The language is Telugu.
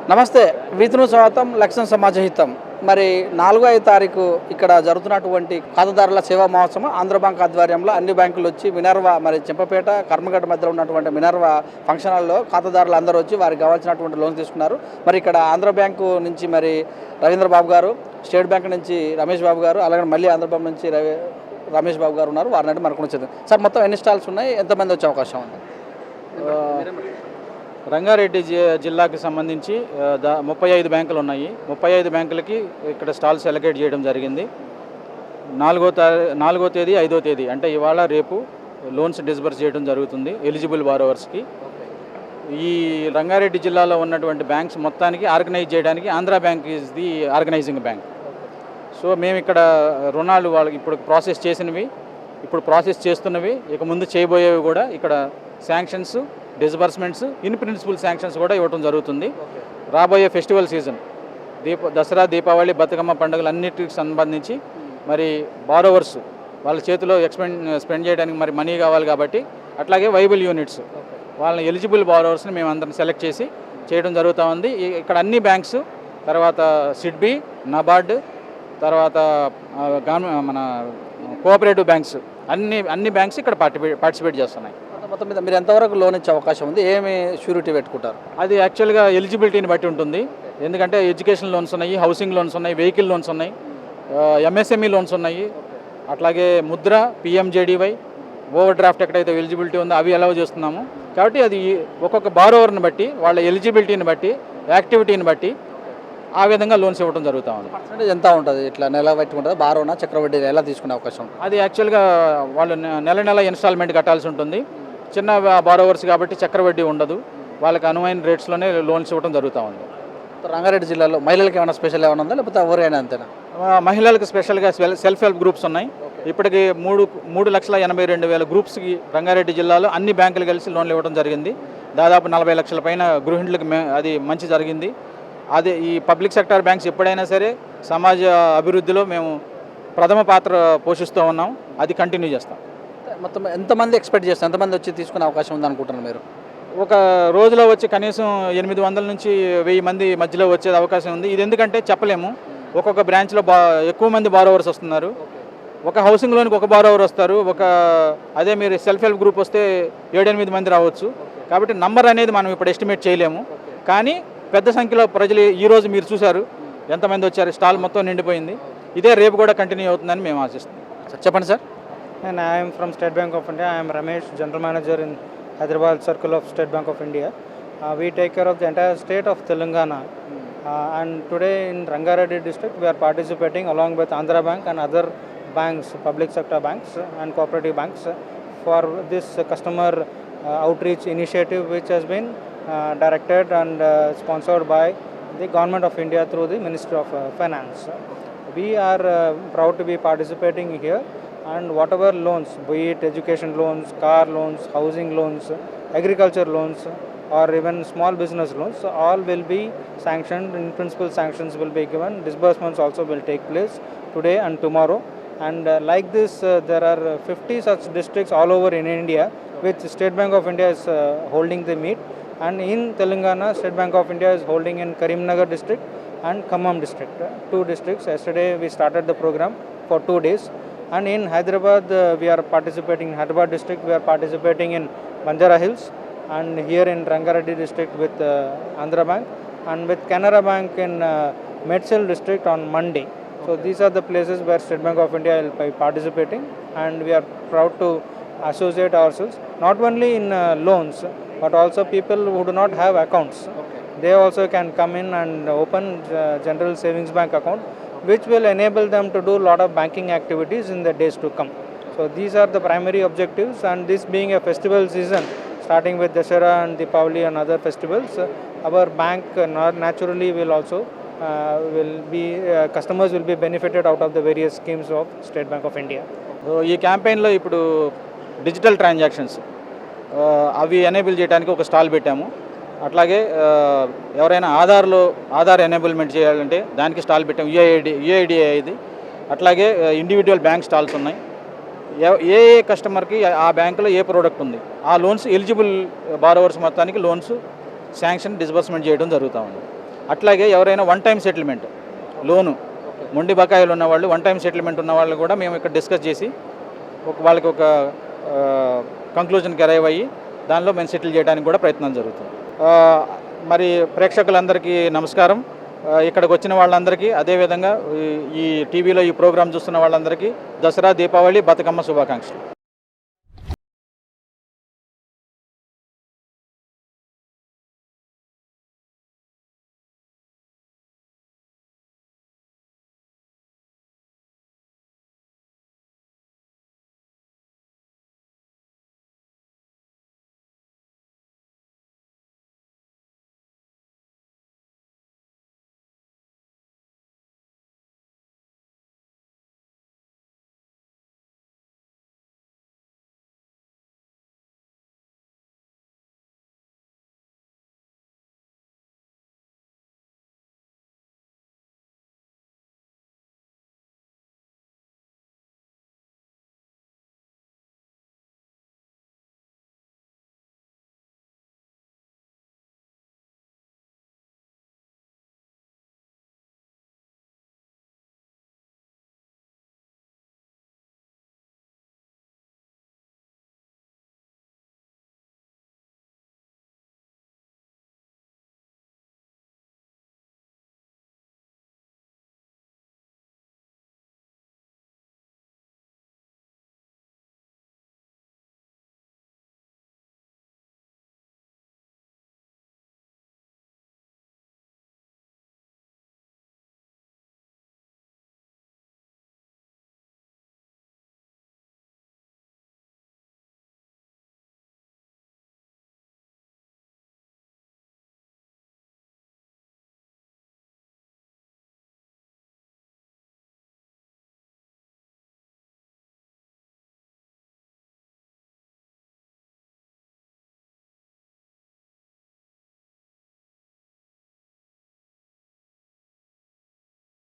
నమస్తే, వీతిను స్వాగతం, లక్ష్యం సమాజహితం. మరి 4-5 తారీఖు ఇక్కడ జరుగుతున్నటువంటి ఖాతాదారుల సేవా మహోత్సవం ఆంధ్ర బ్యాంక్ ఆధ్వర్యంలో అన్ని బ్యాంకులు వచ్చి మినర్వా మరి చెంపపేట కర్మగడ్డ మధ్యలో ఉన్నటువంటి మినర్వా ఫంక్షన్ హాల్లో ఖాతాదారులు అందరూ వచ్చి వారికి కావాల్సినటువంటి లోన్స్ తీసుకున్నారు. మరి ఇక్కడ ఆంధ్ర బ్యాంకు నుంచి మరి రవీంద్ర బాబు గారు, స్టేట్ బ్యాంక్ నుంచి రమేష్ బాబు గారు, అలాగే మళ్ళీ ఆంధ్ర బ్యాంక్ నుంచి రమేష్ బాబు గారు ఉన్నారు. వారిని మనకు వచ్చేది సార్, మొత్తం ఎన్ని స్టాల్స్ ఉన్నాయి, ఎంతమంది వచ్చే అవకాశం ఉంది? రంగారెడ్డి జిల్లాకి సంబంధించి 35 బ్యాంకులు ఉన్నాయి. 35 బ్యాంకులకి ఇక్కడ స్టాల్స్ అలొకేట్ చేయడం జరిగింది. 4వ తేదీ 5వ తేదీ అంటే ఇవాళ రేపు లోన్స్ డిస్బర్స్ చేయడం జరుగుతుంది ఎలిజిబుల్ బారోవర్స్కి. ఈ రంగారెడ్డి జిల్లాలో ఉన్నటువంటి బ్యాంక్స్ మొత్తానికి ఆర్గనైజ్ చేయడానికి Andhra bank is the organizing bank. So మేము ఇక్కడ రుణాలు వాళ్ళకి ఇప్పుడు ప్రాసెస్ చేసినవి, ఇప్పుడు ప్రాసెస్ చేస్తున్నవి, ఇక ముందు చేయబోయేవి కూడా ఇక్కడ sanctions, disbursements, in principle sanctions కూడా ఇవ్వడం జరుగుతుంది. రాబోయే ఫెస్టివల్ సీజన్ దసరా, దీపావళి, బతుకమ్మ పండుగలన్నిటికి సంబంధించి మరి బారోవర్స్ వాళ్ళ చేతిలో స్పెండ్ చేయడానికి మరి మనీ కావాలి కాబట్టి, అట్లాగే వైబుల్ యూనిట్స్ వాళ్ళని ఎలిజిబుల్ బారోవర్స్ని మేము అందరం సెలెక్ట్ చేసి చేయడం జరుగుతూ ఉంది. ఇక్కడ అన్ని బ్యాంక్స్, తర్వాత సిడ్బీ, నబార్డ్, తర్వాత మన కోఆపరేటివ్ బ్యాంక్స్ అన్ని బ్యాంక్స్ ఇక్కడ పార్టిసిపేట్ చేస్తున్నాయి. మొత్తం మీద మీరు ఎంతవరకు లోన్ ఇచ్చే అవకాశం ఉంది, ఏమి షూరిటీ పెట్టుకుంటారు? అది యాక్చువల్గా ఎలిజిబిలిటీని బట్టి ఉంటుంది. ఎందుకంటే ఎడ్యుకేషన్ లోన్స్ ఉన్నాయి, హౌసింగ్ లోన్స్ ఉన్నాయి, వెహికల్ లోన్స్ ఉన్నాయి, ఎంఎస్ఎంఈ లోన్స్ ఉన్నాయి, అట్లాగే ముద్ర, పిఎంజేడీవై, ఓవర్ డ్రాఫ్ట్ ఎక్కడైతే ఎలిజిబిలిటీ ఉందో అవి అలౌ చేస్తున్నాము. కాబట్టి అది ఒక్కొక్క బారోవర్ని బట్టి, వాళ్ళ ఎలిజిబిలిటీని బట్టి, యాక్టివిటీని బట్టి ఆ విధంగా లోన్స్ ఇవ్వడం జరుగుతూ ఉంది. పర్సెంటేజ్ ఎంత ఉంటుంది? ఇట్లా నెల పెట్టుకుంటుందా, బారోనా, చక్రవడ్డీ ఎలా తీసుకునే అవకాశం ఉంటుంది? అది యాక్చువల్గా వాళ్ళు నెల ఇన్స్టాల్మెంట్ కట్టాల్సి ఉంటుంది. చిన్న బారోవర్స్ కాబట్టి చక్రవడ్డీ ఉండదు, వాళ్ళకి అనువైన రేట్స్లోనే లోన్స్ ఇవ్వడం జరుగుతూ ఉంది. రంగారెడ్డి జిల్లాలో మహిళలకు ఏమైనా స్పెషల్ ఏమైనా ఉందా, లేకపోతే ఎవరైనా అంతేనా? మహిళలకు స్పెషల్గా సెల్ఫ్ హెల్ప్ గ్రూప్స్ ఉన్నాయి. ఇప్పటికి 3,82,000 గ్రూప్స్కి రంగారెడ్డి జిల్లాలో అన్ని బ్యాంకులు కలిసి లోన్లు ఇవ్వడం జరిగింది. దాదాపు 40 లక్షల పైన గృహిణులకు అది మంచి జరిగింది. అదే ఈ పబ్లిక్ సెక్టార్ బ్యాంక్స్ ఎప్పుడైనా సరే సమాజ అభివృద్ధిలో మేము ప్రథమ పాత్ర పోషిస్తూ ఉన్నాం, అది కంటిన్యూ చేస్తాం. మొత్తం ఎంతమంది ఎక్స్పెక్ట్ చేస్తారు, ఎంతమంది వచ్చి తీసుకునే అవకాశం ఉంది అనుకుంటున్నారు మీరు? ఒక రోజులో వచ్చి కనీసం 800 నుంచి 1000 మంది మధ్యలో వచ్చే అవకాశం ఉంది. ఇది ఎందుకంటే చెప్పలేము, ఒక్కొక్క బ్రాంచ్లో ఎక్కువ మంది బారోవర్స్ వస్తున్నారు. ఒక హౌసింగ్ లోన్కి ఒక బారోవర్ వస్తారు, అదే మీరు సెల్ఫ్ హెల్ప్ గ్రూప్ వస్తే 7-8 మంది రావచ్చు. కాబట్టి నంబర్ అనేది మనం ఇప్పుడు ఎస్టిమేట్ చేయలేము. కానీ పెద్ద సంఖ్యలో ప్రజలు ఈరోజు మీరు చూశారు ఎంతమంది వచ్చారు, స్టాల్ మొత్తం నిండిపోయింది. ఇదే రేపు కూడా కంటిన్యూ అవుతుందని మేము ఆశిస్తున్నాం. చెప్పండి sir. And I am from State Bank of India. I am Ramesh, General Manager in Hyderabad Circle of State Bank of India. We take care of the entire state of Telangana. And today in Rangareddy district, we are participating along with Andhra Bank and other banks, public sector banks and cooperative banks, for this customer outreach initiative, which has been directed and sponsored by the Government of India through the Ministry of Finance. We are proud to be participating here. And whatever loans, be it education loans, car loans, housing loans, agriculture loans, or even small business loans, all will be sanctioned. In principle, sanctions will be given. Disbursements also will take place today and tomorrow. And like this, there are 50 such districts all over in India, which State Bank of India is holding the meet. And in Telangana, State Bank of India is holding in Karimnagar district and Khammam district, 2 districts. Yesterday, we started the program for 2 days. And in Hyderabad, we are participating in Hyderabad district, we are participating in Banjara Hills, and here in Rangareddy district with Andhra Bank, and with Canara Bank in Medsel district on Monday. So these are the places where State Bank of India will be participating, and we are proud to associate ourselves, not only in loans, but also people who do not have accounts. They also can come in and open general savings bank account, which will enable them to do a lot of banking activities in the days to come. So these are the primary objectives, and this being a festival season, starting with Dasara and Deepavali and other festivals, our bank naturally will also customers will be benefited out of the various schemes of State Bank of India. ఈ క్యాంపెయిన్లో ఇప్పుడు డిజిటల్ ట్రాన్సాక్షన్స్ అవి ఎనేబుల్ చేయడానికి ఒక స్టాల్ పెట్టాము. అట్లాగే ఎవరైనా ఆధార్ ఎనేబుల్మెంట్ చేయాలంటే దానికి స్టాల్ పెట్టాము, యుఐడిఏ ఇది. అట్లాగే ఇండివిజువల్ బ్యాంక్ స్టాల్స్ ఉన్నాయి. ఏ కస్టమర్కి ఆ బ్యాంకులో ఏ ప్రోడక్ట్ ఉంది, ఆ లోన్స్ ఎలిజిబుల్ బారోవర్స్ మొత్తానికి లోన్స్ శాంక్షన్ డిస్బర్స్మెంట్ చేయడం జరుగుతూ ఉంది. అట్లాగే ఎవరైనా వన్ టైం సెటిల్మెంట్ లోను మొండి బకాయిలు ఉన్న వాళ్ళు, వన్ టైం సెటిల్మెంట్ ఉన్న వాళ్ళు కూడా మేము ఇక్కడ డిస్కస్ చేసి వాళ్ళకి ఒక కంక్లూజన్కి అరైవ్ అయ్యి దానిలో మేము సెటిల్ చేయడానికి కూడా ప్రయత్నం జరుగుతుంది. మరి ప్రేక్షకులందరికీ నమస్కారం. ఇక్కడికి వచ్చిన వాళ్ళందరికీ, అదేవిధంగా ఈ టీవీలో ఈ ప్రోగ్రాం చూస్తున్న వాళ్ళందరికీ దసరా, దీపావళి, బతుకమ్మ శుభాకాంక్షలు.